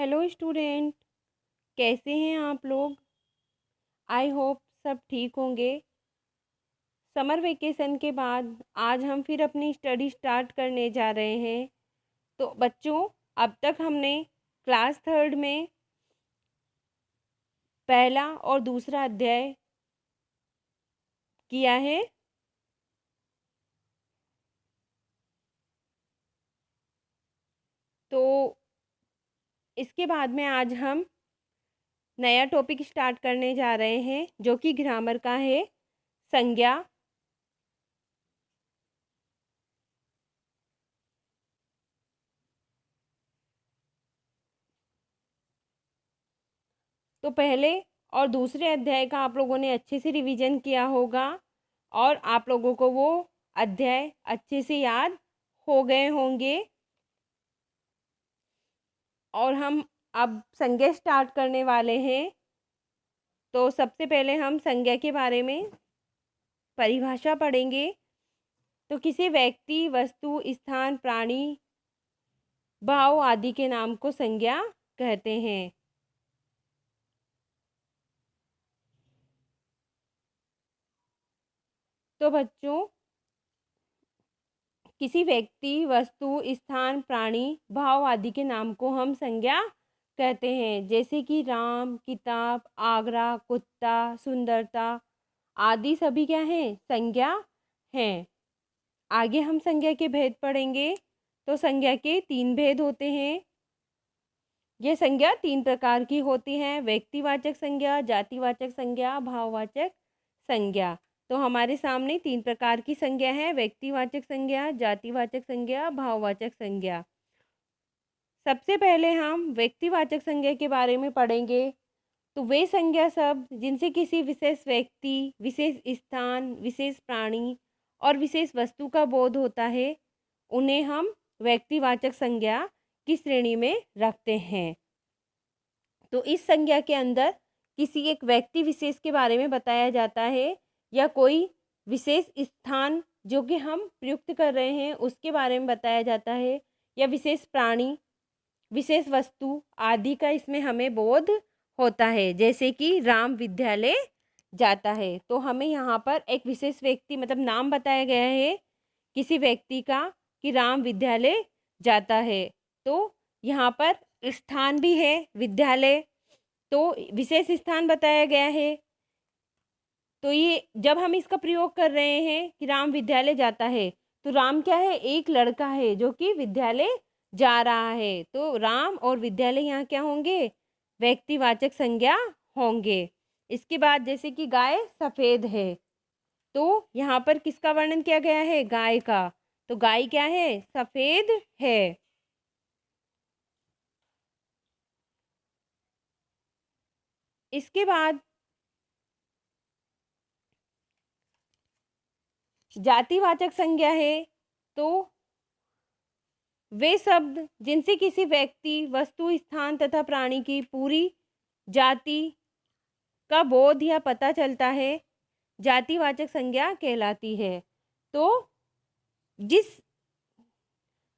Hello student, कैसे हैं आप लोग। आई होप सब ठीक होंगे। समर वेकेशन के बाद आज हम फिर अपनी स्टडी स्टार्ट करने जा रहे हैं। तो बच्चों, अब तक हमने क्लास थर्ड में पहला और दूसरा अध्याय किया है। तो इसके बाद में आज हम नया टॉपिक स्टार्ट करने जा रहे हैं जो कि ग्रामर का है, संज्ञा। तो पहले और दूसरे अध्याय का आप लोगों ने अच्छे से रिवीजन किया होगा और आप लोगों को वो अध्याय अच्छे से याद हो गए होंगे। और हम अब संज्ञा स्टार्ट करने वाले हैं। तो सबसे पहले हम संज्ञा के बारे में परिभाषा पढ़ेंगे। तो किसी व्यक्ति, वस्तु, स्थान, प्राणी, भाव आदि के नाम को संज्ञा कहते हैं। तो बच्चों, किसी व्यक्ति, वस्तु, स्थान, प्राणी, भाव आदि के नाम को हम संज्ञा कहते हैं। जैसे कि राम, किताब, आगरा, कुत्ता, सुंदरता आदि सभी क्या हैं, संज्ञा हैं। आगे हम संज्ञा के भेद पढ़ेंगे। तो संज्ञा के 3 भेद होते हैं। यह संज्ञा 3 प्रकार की होती है: व्यक्तिवाचक संज्ञा, जातिवाचक संज्ञा, भाववाचक संज्ञा। तो हमारे सामने 3 प्रकार की संज्ञा है: व्यक्तिवाचक संज्ञा, जातिवाचक संज्ञा, भाववाचक संज्ञा। सबसे पहले हम व्यक्तिवाचक संज्ञा के बारे में पढ़ेंगे। तो वे संज्ञा शब्द जिनसे किसी विशेष व्यक्ति, विशेष स्थान, विशेष प्राणी और विशेष वस्तु का बोध होता है, उन्हें हम व्यक्तिवाचक संज्ञा की श्रेणी में रखते हैं। तो इस संज्ञा के अंदर किसी एक व्यक्ति विशेष के बारे में बताया जाता है या कोई विशेष स्थान जो कि हम प्रयुक्त कर रहे हैं उसके बारे में बताया जाता है, या विशेष प्राणी, विशेष वस्तु आदि का इसमें हमें बोध होता है। जैसे कि राम विद्यालय जाता है, तो हमें यहाँ पर एक विशेष व्यक्ति मतलब नाम बताया गया है किसी व्यक्ति का कि राम विद्यालय जाता है। तो यहाँ पर स्थान भी है विद्यालय, तो विशेष स्थान बताया गया है। तो ये जब हम इसका प्रयोग कर रहे हैं कि राम विद्यालय जाता है, तो राम क्या है, एक लड़का है जो कि विद्यालय जा रहा है। तो राम और विद्यालय यहाँ क्या होंगे, व्यक्तिवाचक संज्ञा होंगे। इसके बाद जैसे कि गाय सफेद है, तो यहाँ पर किसका वर्णन किया गया है, गाय का। तो गाय क्या है, सफेद है। इसके बाद जातिवाचक संज्ञा है। तो वे शब्द जिनसे किसी व्यक्ति, वस्तु, स्थान तथा प्राणी की पूरी जाति का बोध या पता चलता है, जातिवाचक संज्ञा कहलाती है। तो जिस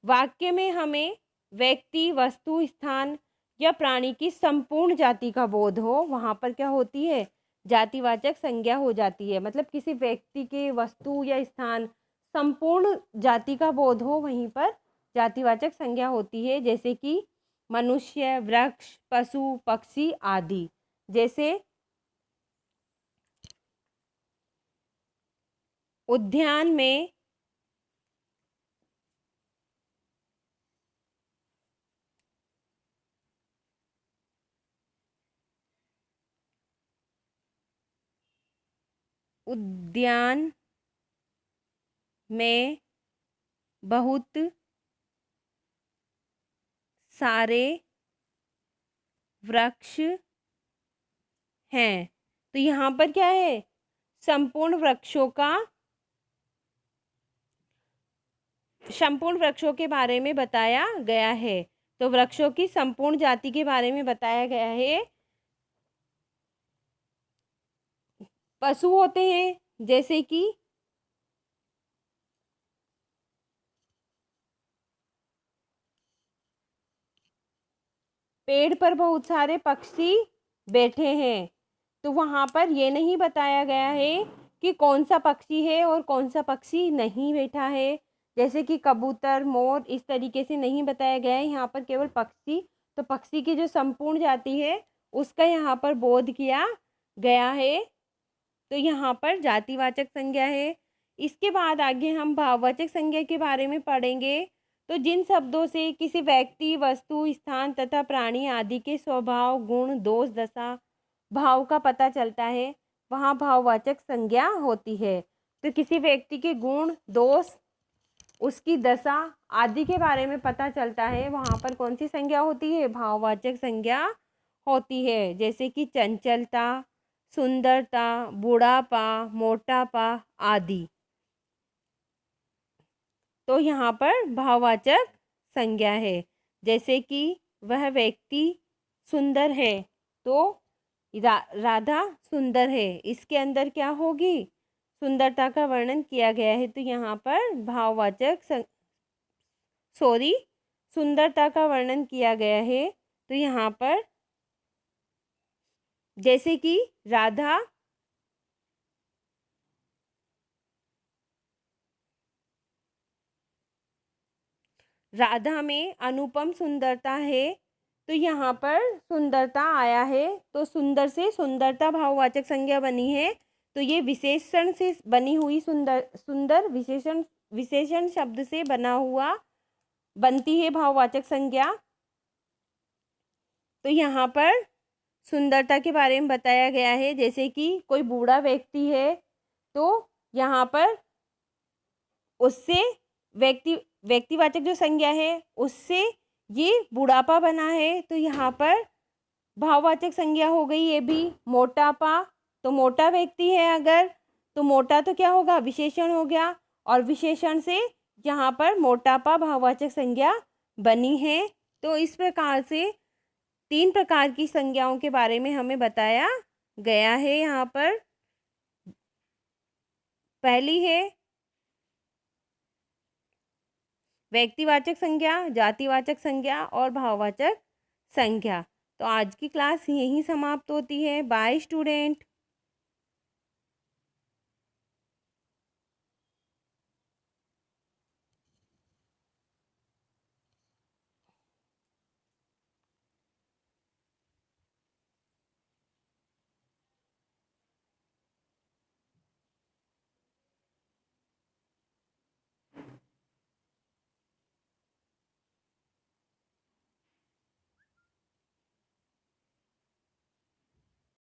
वाक्य में हमें व्यक्ति, वस्तु, स्थान या प्राणी की संपूर्ण जाति का बोध हो, वहाँ पर क्या होती है, जातिवाचक संज्ञा हो जाती है। मतलब किसी व्यक्ति के, वस्तु या स्थान संपूर्ण जाति का बोध हो, वहीं पर जातिवाचक संज्ञा होती है। जैसे कि मनुष्य, वृक्ष, पशु, पक्षी आदि। जैसे उद्यान में उद्यान में बहुत सारे वृक्ष हैं। तो यहाँ पर क्या है, संपूर्ण वृक्षों के बारे में बताया गया है। तो वृक्षों की संपूर्ण जाति के बारे में बताया गया है। पशु होते हैं जैसे कि पेड़ पर बहुत सारे पक्षी बैठे हैं। तो वहाँ पर ये नहीं बताया गया है कि कौन सा पक्षी है और कौन सा पक्षी नहीं बैठा है। जैसे कि कबूतर, मोर, इस तरीके से नहीं बताया गया है। यहाँ पर केवल पक्षी, तो पक्षी की जो संपूर्ण जाति है उसका यहाँ पर बोध किया गया है। तो यहाँ पर जातिवाचक संज्ञा है। इसके बाद आगे हम भाववाचक संज्ञा के बारे में पढ़ेंगे। तो जिन शब्दों से किसी व्यक्ति, वस्तु, स्थान तथा प्राणी आदि के स्वभाव, गुण, दोष, दशा, भाव का पता चलता है, वहाँ भाववाचक संज्ञा होती है। तो किसी व्यक्ति के गुण, दोष, उसकी दशा आदि के बारे में पता चलता है, वहाँ पर कौन सी संज्ञा होती है? भाववाचक संज्ञा होती है। जैसे कि चंचलता, सुंदरता, बूढ़ापा, मोटापा आदि। तो यहाँ पर भाववाचक संज्ञा है। जैसे कि वह व्यक्ति सुंदर है, तो राधा सुंदर है, इसके अंदर क्या होगी? सुंदरता का वर्णन किया गया है। तो यहाँ पर भाववाचक सुंदरता का वर्णन किया गया है। तो यहाँ पर जैसे कि राधा में अनुपम सुंदरता है, तो यहाँ पर सुंदरता आया है। तो सुंदर से सुंदरता भाववाचक संज्ञा बनी है। तो ये विशेषण से बनी हुई सुंदर विशेषण शब्द से बनती है भाववाचक संज्ञा। तो यहाँ पर सुंदरता के बारे में बताया गया है। जैसे कि कोई बूढ़ा व्यक्ति है, तो यहाँ पर उससे व्यक्तिवाचक जो संज्ञा है उससे ये बुढ़ापा बना है। तो यहाँ पर भाववाचक संज्ञा हो गई ये भी। मोटापा, तो मोटा व्यक्ति है अगर, तो मोटा तो क्या होगा? विशेषण हो गया, और विशेषण से यहाँ पर मोटापा भाववाचक संज्ञा बनी है। तो इस प्रकार से 3 प्रकार की संज्ञाओं के बारे में हमें बताया गया है। यहाँ पर पहली है व्यक्तिवाचक संज्ञा, जातिवाचक संज्ञा और भाववाचक संज्ञा। तो आज की क्लास यहीं समाप्त होती है। Bye student.